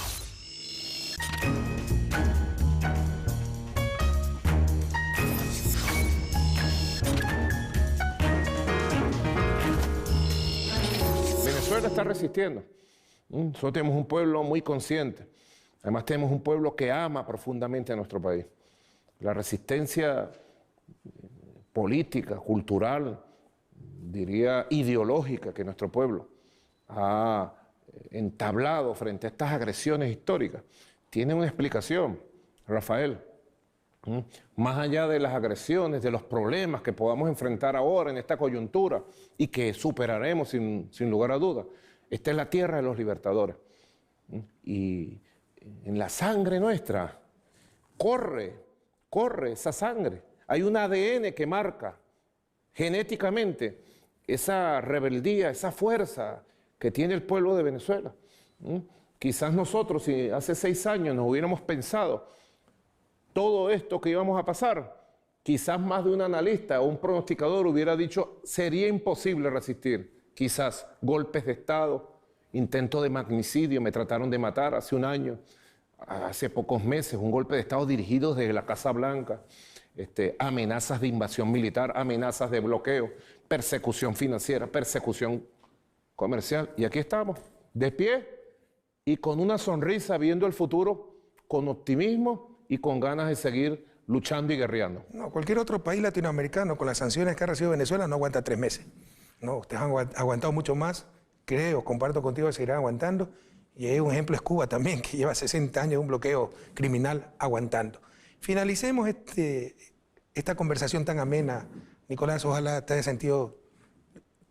Venezuela está resistiendo. Nosotros tenemos un pueblo muy consciente. Además tenemos un pueblo que ama profundamente a nuestro país. La resistencia política, cultural, diría ideológica que nuestro pueblo ha entablado frente a estas agresiones históricas tiene una explicación, Rafael. Más allá de las agresiones, de los problemas que podamos enfrentar ahora en esta coyuntura y que superaremos sin lugar a dudas, esta es la tierra de los libertadores. Y en la sangre nuestra corre esa sangre. Hay un ADN que marca genéticamente esa rebeldía, esa fuerza que tiene el pueblo de Venezuela. Quizás nosotros, si hace 6 años nos hubiéramos pensado todo esto que íbamos a pasar, quizás más de un analista o un pronosticador hubiera dicho sería imposible resistir. Quizás golpes de Estado, intento de magnicidio, me trataron de matar hace 1 año, hace pocos meses, un golpe de Estado dirigido desde la Casa Blanca, amenazas de invasión militar, amenazas de bloqueo, persecución financiera, persecución comercial. Y aquí estamos, de pie y con una sonrisa viendo el futuro, con optimismo y con ganas de seguir luchando y guerreando. No, cualquier otro país latinoamericano con las sanciones que ha recibido Venezuela no aguanta 3 meses. No, ustedes han aguantado mucho más, creo, comparto contigo, seguirán aguantando. Y hay un ejemplo es Cuba también, que lleva 60 años de un bloqueo criminal aguantando. Finalicemos esta conversación tan amena. Nicolás, ojalá te haya sentido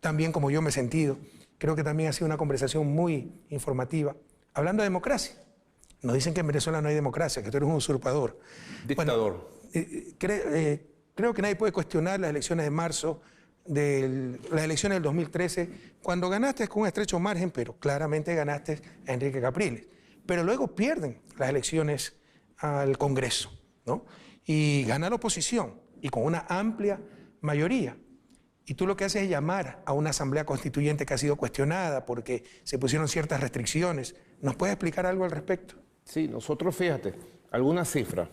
tan bien como yo me he sentido. Creo que también ha sido una conversación muy informativa. Hablando de democracia, nos dicen que en Venezuela no hay democracia, que tú eres un usurpador. Dictador. Bueno, creo que nadie puede cuestionar las elecciones de marzo, las elecciones del 2013, cuando ganaste con un estrecho margen, pero claramente ganaste a Enrique Capriles. Pero luego pierden las elecciones al Congreso, ¿no? Y gana la oposición, y con una amplia mayoría. Y tú lo que haces es llamar a una asamblea constituyente que ha sido cuestionada porque se pusieron ciertas restricciones. ¿Nos puedes explicar algo al respecto? Sí, nosotros, fíjate, algunas cifras.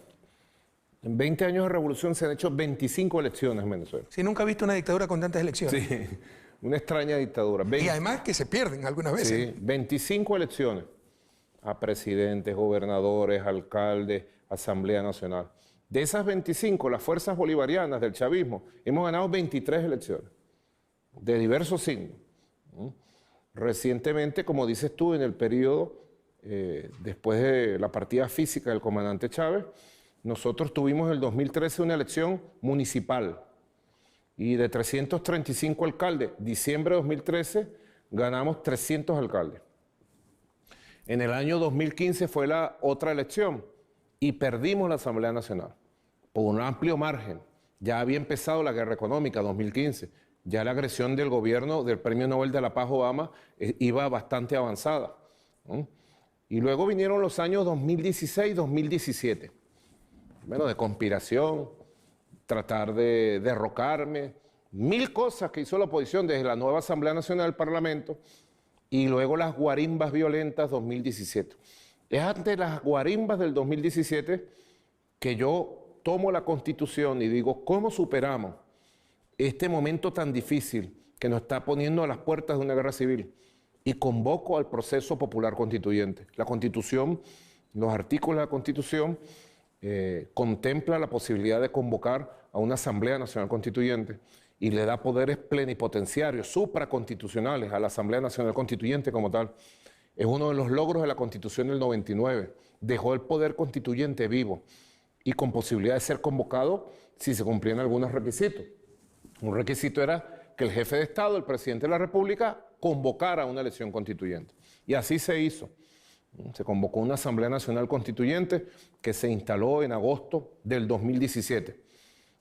En 20 años de revolución se han hecho 25 elecciones en Venezuela. Sí, nunca he visto una dictadura con tantas elecciones. Sí, una extraña dictadura. Y además que se pierden algunas veces. Sí, 25 elecciones a presidentes, gobernadores, alcaldes, Asamblea Nacional. De esas 25, las fuerzas bolivarianas del chavismo, hemos ganado 23 elecciones, de diversos signos. Recientemente, como dices tú, en el periodo, después de la partida física del comandante Chávez, nosotros tuvimos en el 2013 una elección municipal y de 335 alcaldes, diciembre de 2013, ganamos 300 alcaldes. En el año 2015 fue la otra elección y perdimos la Asamblea Nacional por un amplio margen. Ya había empezado la guerra económica, 2015. Ya la agresión del gobierno del Premio Nobel de la Paz Obama iba bastante avanzada. Y luego vinieron los años 2016 y 2017. Bueno, de conspiración, tratar de derrocarme, 1000 cosas que hizo la oposición desde la nueva Asamblea Nacional del Parlamento y luego las guarimbas violentas 2017. Es ante las guarimbas del 2017 que yo tomo la Constitución y digo, ¿cómo superamos este momento tan difícil que nos está poniendo a las puertas de una guerra civil? Y convoco al proceso popular constituyente. La Constitución, los artículos de la Constitución contempla la posibilidad de convocar a una Asamblea Nacional Constituyente y le da poderes plenipotenciarios, supraconstitucionales a la Asamblea Nacional Constituyente como tal. Es uno de los logros de la Constitución del 99. Dejó el poder constituyente vivo y con posibilidad de ser convocado si se cumplían algunos requisitos. Un requisito era que el jefe de Estado, el presidente de la República, convocara una elección constituyente. Y así se hizo. Se convocó una Asamblea Nacional Constituyente que se instaló en agosto del 2017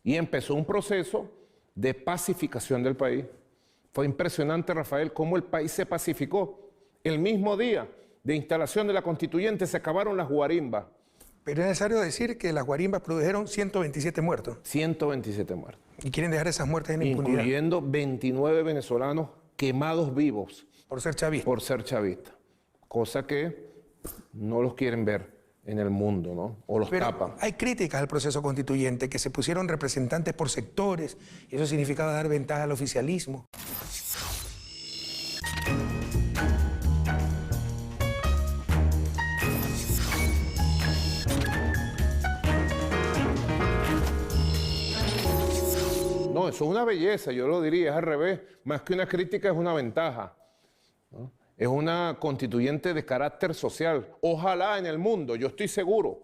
y empezó un proceso de pacificación del país. Fue impresionante, Rafael, cómo el país se pacificó. El mismo día de instalación de la Constituyente se acabaron las guarimbas. Pero es necesario decir que las guarimbas produjeron 127 muertos. 127 muertos. Y quieren dejar esas muertes en impunidad. Incluyendo 29 venezolanos quemados vivos. Por ser chavistas. Por ser chavistas. Cosa que no los quieren ver en el mundo, ¿no? O los tapan. Hay críticas al proceso constituyente, que se pusieron representantes por sectores, y eso significaba dar ventaja al oficialismo. No, eso es una belleza, yo lo diría, es al revés. Más que una crítica, es una ventaja, ¿no? Es una constituyente de carácter social. Ojalá en el mundo, yo estoy seguro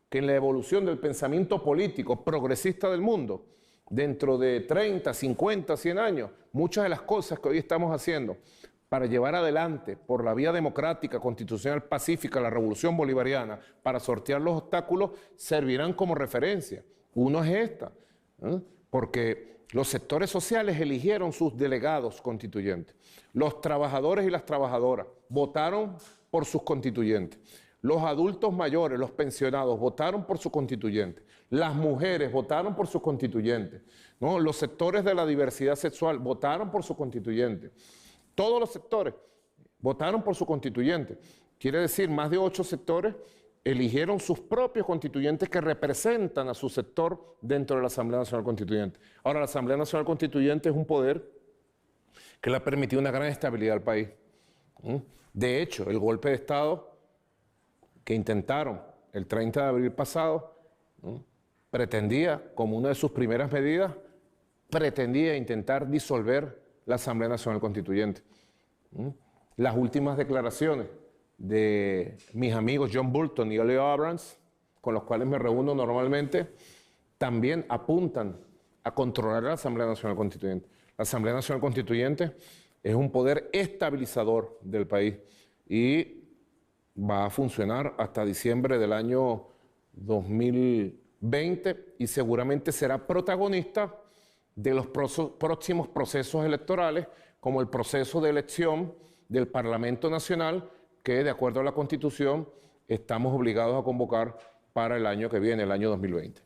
que en la evolución del pensamiento político progresista del mundo, dentro de 30, 50, 100 años, muchas de las cosas que hoy estamos haciendo para llevar adelante por la vía democrática, constitucional, pacífica, la revolución bolivariana, para sortear los obstáculos, servirán como referencia. Uno es esta, ¿eh? Porque los sectores sociales eligieron sus delegados constituyentes. Los trabajadores y las trabajadoras votaron por sus constituyentes. Los adultos mayores, los pensionados, votaron por su constituyente. Las mujeres votaron por sus constituyentes, ¿no? Los sectores de la diversidad sexual votaron por su constituyente. Todos los sectores votaron por su constituyente. Quiere decir, más de 8 sectores eligieron sus propios constituyentes que representan a su sector dentro de la Asamblea Nacional Constituyente. Ahora, la Asamblea Nacional Constituyente es un poder que le ha permitido una gran estabilidad al país. De hecho, el golpe de Estado que intentaron el 30 de abril pasado, pretendía, como una de sus primeras medidas, pretendía intentar disolver la Asamblea Nacional Constituyente. Las últimas declaraciones de mis amigos John Bolton y Olio Abrams, con los cuales me reúno normalmente, también apuntan a controlar la Asamblea Nacional Constituyente. La Asamblea Nacional Constituyente es un poder estabilizador del país y va a funcionar hasta diciembre del año 2020 y seguramente será protagonista de los próximos procesos electorales, como el proceso de elección del Parlamento Nacional, que de acuerdo a la Constitución estamos obligados a convocar para el año que viene, el año 2020.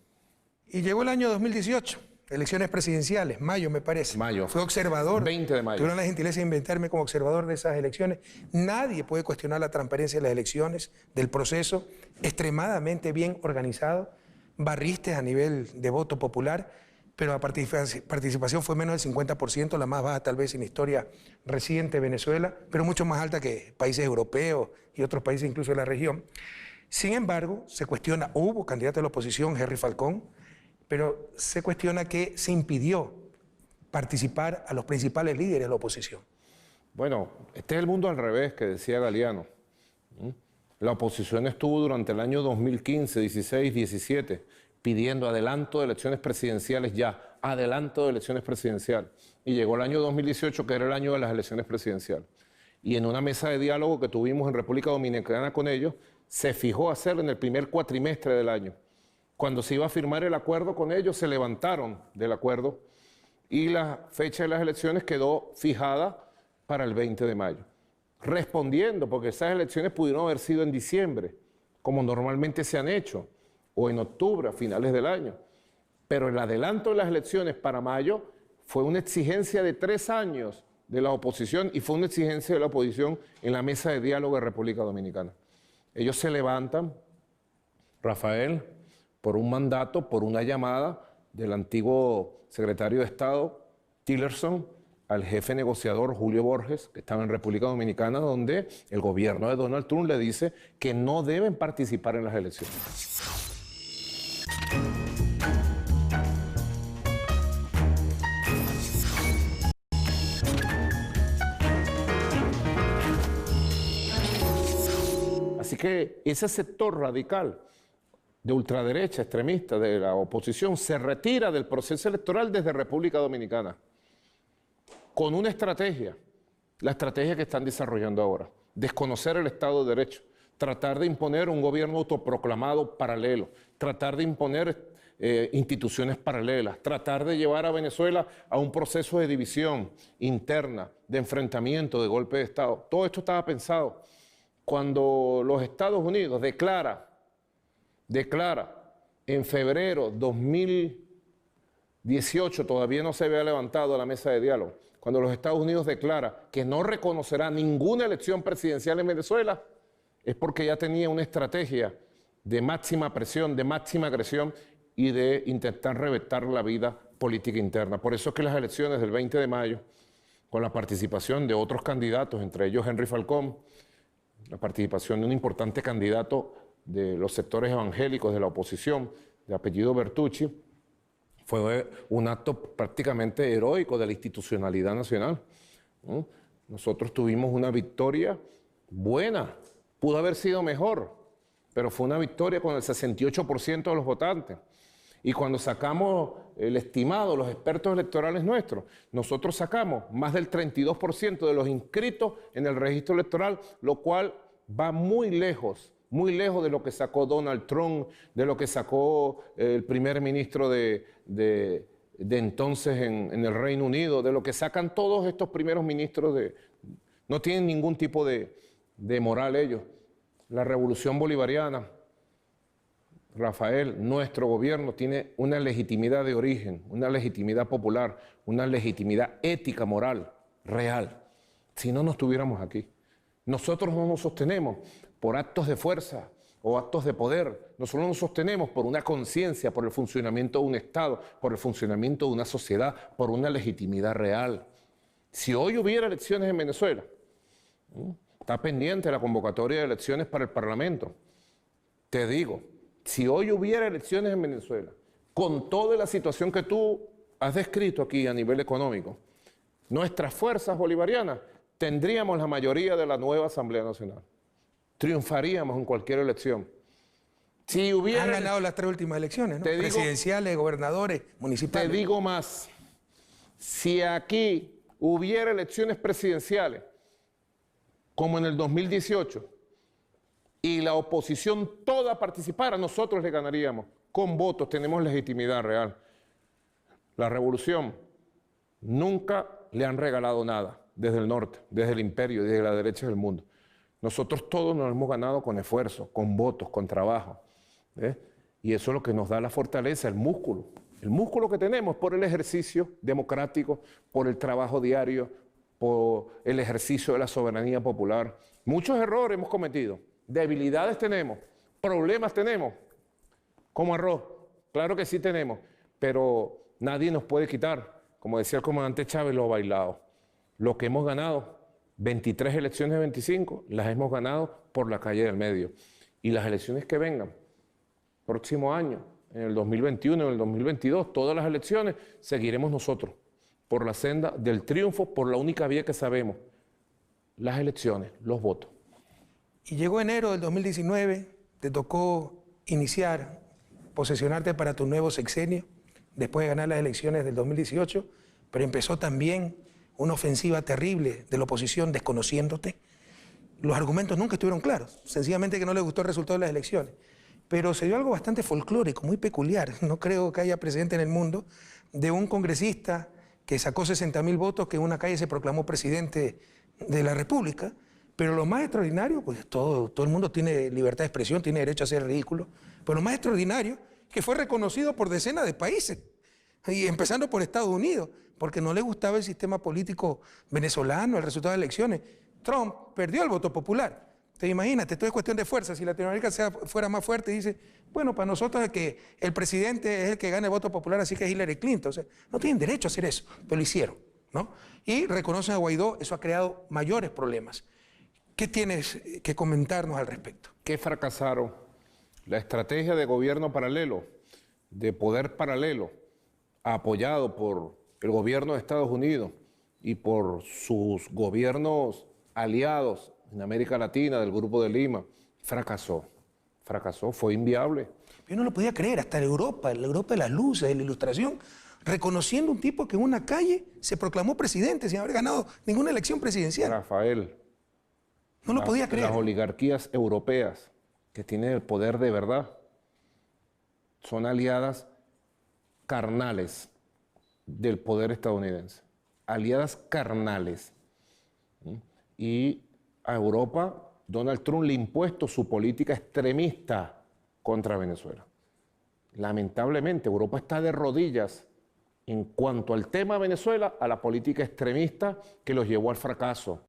Y llegó el año 2018, elecciones presidenciales, mayo me parece. Mayo. Fue observador. 20 de mayo. Tuvieron la gentileza de invitarme como observador de esas elecciones. Nadie puede cuestionar la transparencia de las elecciones, del proceso, extremadamente bien organizado, barristes a nivel de voto popular, pero la participación fue menos del 50%, la más baja tal vez en historia reciente de Venezuela, pero mucho más alta que países europeos y otros países incluso de la región. Sin embargo, se cuestiona, hubo candidato de la oposición, Henry Falcón, pero se cuestiona que se impidió participar a los principales líderes de la oposición. Bueno, este es el mundo al revés que decía Galeano. La oposición estuvo durante el año 2015, 16, 17 pidiendo adelanto de elecciones presidenciales ya, adelanto de elecciones presidenciales. Y llegó el año 2018, que era el año de las elecciones presidenciales. Y en una mesa de diálogo que tuvimos en República Dominicana con ellos, se fijó hacer en el primer cuatrimestre del año. Cuando se iba a firmar el acuerdo con ellos, se levantaron del acuerdo y la fecha de las elecciones quedó fijada para el 20 de mayo. Respondiendo, porque esas elecciones pudieron haber sido en diciembre, como normalmente se han hecho, o en octubre, a finales del año. Pero el adelanto de las elecciones para mayo fue una exigencia de 3 años de la oposición y fue una exigencia de la oposición en la mesa de diálogo de República Dominicana. Ellos se levantan, Rafael, por un mandato, por una llamada del antiguo secretario de Estado, Tillerson, al jefe negociador Julio Borges, que estaba en República Dominicana, donde el gobierno de Donald Trump le dice que no deben participar en las elecciones. que ese sector radical de ultraderecha, extremista, de la oposición, se retira del proceso electoral desde República Dominicana, con una estrategia, la estrategia que están desarrollando ahora, desconocer el Estado de Derecho, tratar de imponer un gobierno autoproclamado paralelo, tratar de imponer instituciones paralelas, tratar de llevar a Venezuela a un proceso de división interna, de enfrentamiento, de golpe de Estado. Todo esto estaba pensado cuando los Estados Unidos declara en febrero 2018, todavía no se había levantado a la mesa de diálogo, cuando los Estados Unidos declara que no reconocerá ninguna elección presidencial en Venezuela, es porque ya tenía una estrategia de máxima presión, de máxima agresión y de intentar reventar la vida política interna. Por eso es que las elecciones del 20 de mayo, con la participación de otros candidatos, entre ellos Henry Falcón, la participación de un importante candidato de los sectores evangélicos de la oposición, de apellido Bertucci, fue un acto prácticamente heroico de la institucionalidad nacional. Nosotros tuvimos una victoria buena, pudo haber sido mejor, pero fue una victoria con el 68% de los votantes. Y cuando sacamos el estimado, los expertos electorales nuestros, nosotros sacamos más del 32% de los inscritos en el registro electoral, lo cual va muy lejos de lo que sacó Donald Trump, de lo que sacó el primer ministro de entonces en el Reino Unido, de lo que sacan todos estos primeros ministros no tienen ningún tipo de moral ellos. La revolución bolivariana, Rafael, nuestro gobierno tiene una legitimidad de origen, una legitimidad popular, una legitimidad ética, moral, real. Si no, no estuviéramos aquí. Nosotros no nos sostenemos por actos de fuerza o actos de poder. Nosotros nos sostenemos por una conciencia, por el funcionamiento de un Estado, por el funcionamiento de una sociedad, por una legitimidad real. Si hoy hubiera elecciones en Venezuela, está pendiente la convocatoria de elecciones para el Parlamento. Te digo, si hoy hubiera elecciones en Venezuela, con toda la situación que tú has descrito aquí a nivel económico, nuestras fuerzas bolivarianas tendríamos la mayoría de la nueva Asamblea Nacional. Triunfaríamos en cualquier elección. Si hubiera... Han ganado las 3 últimas elecciones, ¿no? Presidenciales, gobernadores, municipales. Te digo más, si aquí hubiera elecciones presidenciales, como en el 2018, y la oposición toda participara, nosotros le ganaríamos. Con votos tenemos legitimidad real. La revolución nunca le han regalado nada desde el norte, desde el imperio, desde la derecha del mundo. Nosotros todos nos hemos ganado con esfuerzo, con votos, con trabajo. Y eso es lo que nos da la fortaleza, el músculo que tenemos por el ejercicio democrático, por el trabajo diario, por el ejercicio de la soberanía popular. Muchos errores hemos cometido, debilidades tenemos, problemas tenemos, como arroz, claro que sí tenemos, pero nadie nos puede quitar, como decía el comandante Chávez, lo bailado. Lo que hemos ganado, 23 elecciones de 25, las hemos ganado por la calle del medio. Y las elecciones que vengan, próximo año, en el 2021, en el 2022, todas las elecciones, seguiremos nosotros por la senda del triunfo, por la única vía que sabemos, las elecciones, los votos. Y llegó enero del 2019, te tocó iniciar, posesionarte para tu nuevo sexenio, después de ganar las elecciones del 2018, pero empezó también una ofensiva terrible de la oposición desconociéndote. Los argumentos nunca estuvieron claros, sencillamente que no les gustó el resultado de las elecciones. Pero se dio algo bastante folclórico, muy peculiar. No creo que haya precedente en el mundo de un congresista que sacó 60.000 votos, que en una calle se proclamó presidente de la República. Pero lo más extraordinario, pues todo el mundo tiene libertad de expresión, tiene derecho a ser ridículo, pero lo más extraordinario es que fue reconocido por decenas de países, y empezando por Estados Unidos, porque no le gustaba el sistema político venezolano, el resultado de las elecciones. Trump perdió el voto popular. Te imagínate, esto es cuestión de fuerza. Si Latinoamérica fuera más fuerte, dice, bueno, para nosotros es que el presidente es el que gana el voto popular, así que es Hillary Clinton. O sea, no tienen derecho a hacer eso, pero lo hicieron, ¿no? Y reconocen a Guaidó, eso ha creado mayores problemas. ¿Qué tienes que comentarnos al respecto? ¿Qué fracasaron? La estrategia de gobierno paralelo, de poder paralelo, apoyado por el gobierno de Estados Unidos y por sus gobiernos aliados en América Latina, del Grupo de Lima, fracasó, fue inviable. Yo no lo podía creer, hasta la Europa de las luces, de la ilustración, reconociendo un tipo que en una calle se proclamó presidente sin haber ganado ninguna elección presidencial. Rafael, No lo podía creer. las oligarquías europeas que tienen el poder de verdad son aliadas carnales del poder estadounidense, aliadas carnales. Y a Europa, Donald Trump le ha impuesto su política extremista contra Venezuela. Lamentablemente, Europa está de rodillas en cuanto al tema Venezuela, a la política extremista que los llevó al fracaso.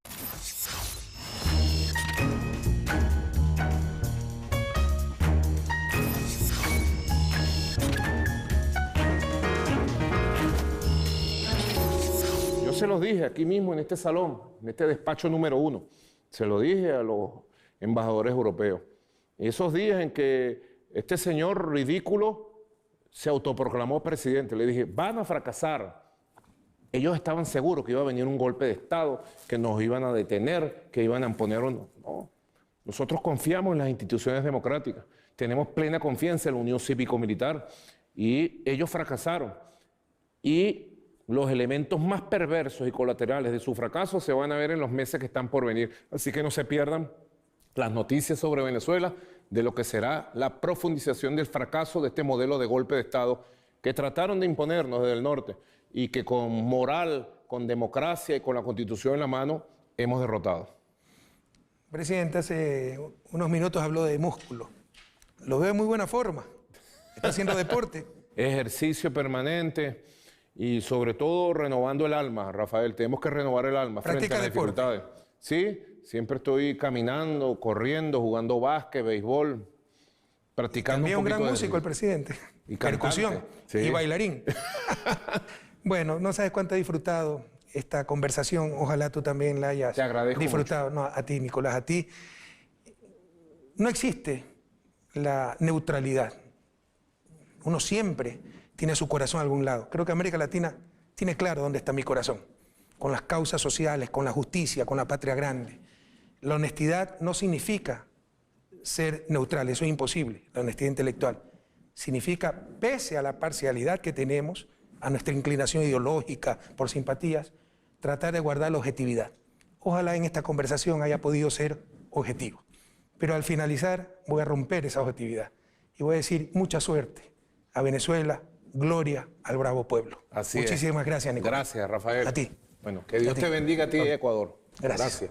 Yo se los dije aquí mismo en este salón, en este despacho número 1, se lo dije a los embajadores europeos. Esos días en que este señor ridículo se autoproclamó presidente, le dije, van a fracasar. Ellos estaban seguros que iba a venir un golpe de Estado, que nos iban a detener, que iban a poner un... No. Nosotros confiamos en las instituciones democráticas, tenemos plena confianza en la Unión Cívico-Militar y ellos fracasaron. Y los elementos más perversos y colaterales de su fracaso se van a ver en los meses que están por venir. Así que no se pierdan las noticias sobre Venezuela, de lo que será la profundización del fracaso de este modelo de golpe de Estado que trataron de imponernos desde el norte y que con moral, con democracia y con la Constitución en la mano hemos derrotado. Presidente, hace unos minutos habló de músculo. Lo veo en muy buena forma. Está haciendo deporte. Ejercicio permanente y sobre todo renovando el alma, Rafael. Tenemos que renovar el alma frente a las dificultades. Sí, siempre estoy caminando, corriendo, jugando básquet, béisbol, practicando También un poquito gran músico el presidente. Y percusión sí. Y bailarín. Bueno, no sabes cuánto he disfrutado esta conversación. Ojalá tú también la hayas disfrutado. Mucho. No, a ti, Nicolás, a ti. No existe la neutralidad. Uno siempre tiene su corazón a algún lado. Creo que América Latina tiene claro dónde está mi corazón. Con las causas sociales, con la justicia, con la patria grande. La honestidad no significa ser neutral, eso es imposible, la honestidad intelectual. Significa, pese a la parcialidad que tenemos, a nuestra inclinación ideológica, por simpatías, tratar de guardar la objetividad. Ojalá en esta conversación haya podido ser objetivo. Pero al finalizar voy a romper esa objetividad y voy a decir mucha suerte a Venezuela, gloria al bravo pueblo. Muchísimas gracias, Nicolás. Gracias, Rafael. A ti. Bueno, que Dios te bendiga a ti, Ecuador. Gracias.